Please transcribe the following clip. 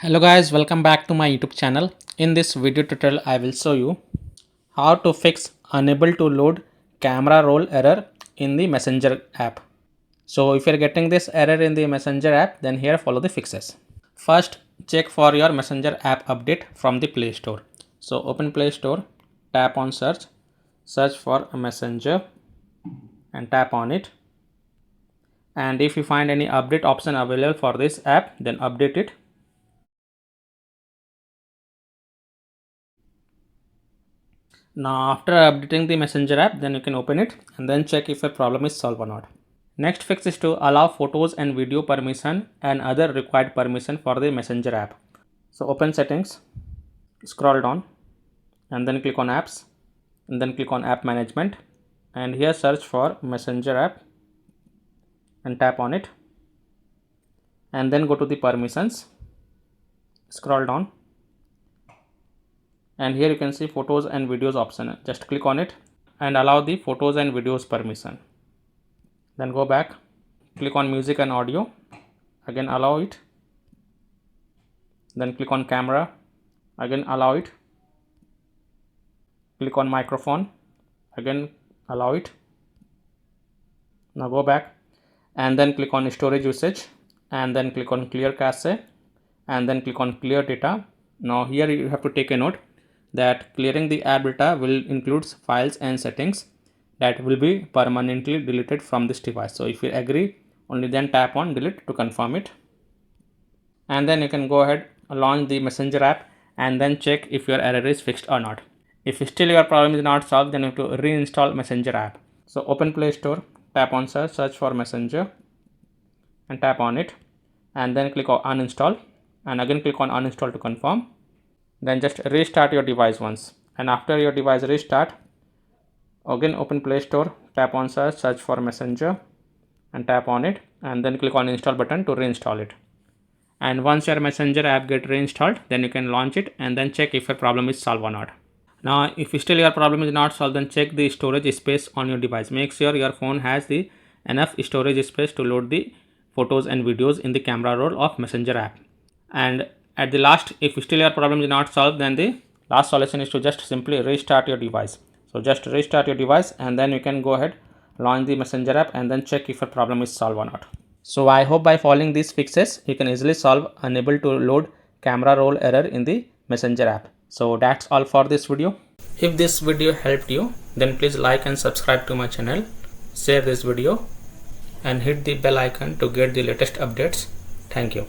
Hello guys, welcome back to my YouTube channel. In this video tutorial I will show you how to fix unable to load camera roll error in the Messenger app. So if you are getting this error in the Messenger app, then here follow the fixes. First, check for your Messenger app update from the Play Store. So open Play Store, tap on search for Messenger and tap on it. And if you find any update option available for this app, then update it. Now after updating the Messenger app, then you can open it and then check if your problem is solved or not. Next fix is to allow photos and video permission and other required permission for the Messenger app. So open settings, scroll down and then click on apps and then click on app management, and here search for Messenger app and tap on it, and then go to the permissions, scroll down, and here you can see photos and videos option. Just click on it and allow the photos and videos permission. Then go back, click on music and audio, again allow it, then click on camera, again allow it, click on microphone, again allow it. Now go back and then click on storage usage and then click on clear cache and then click on clear data. Now here you have to take a note that clearing the app data will include files and settings that will be permanently deleted from this device. So if you agree, only then tap on delete to confirm it, and then you can go ahead, launch the Messenger app and then check if your error is fixed or not. If still your problem is not solved, then you have to reinstall Messenger app. So open Play Store, tap on search for Messenger and tap on it, and then click on uninstall and again click on uninstall to confirm. Then just restart your device once, and after your device restart, again open Play Store, tap on search for Messenger and tap on it, and then click on install button to reinstall it. And once your Messenger app get reinstalled, then you can launch it and then check if your problem is solved or not. Now if still your problem is not solved, then check the storage space on your device. Make sure your phone has the enough storage space to load the photos and videos in the camera roll of Messenger app. And at the last, if still your problem is not solved, then the last solution is to just simply restart your device. So just restart your device and then you can go ahead, launch the Messenger app and then check if your problem is solved or not. So I hope by following these fixes, you can easily solve unable to load camera roll error in the Messenger app. So that's all for this video. If this video helped you, then please like and subscribe to my channel, share this video and hit the bell icon to get the latest updates. Thank you.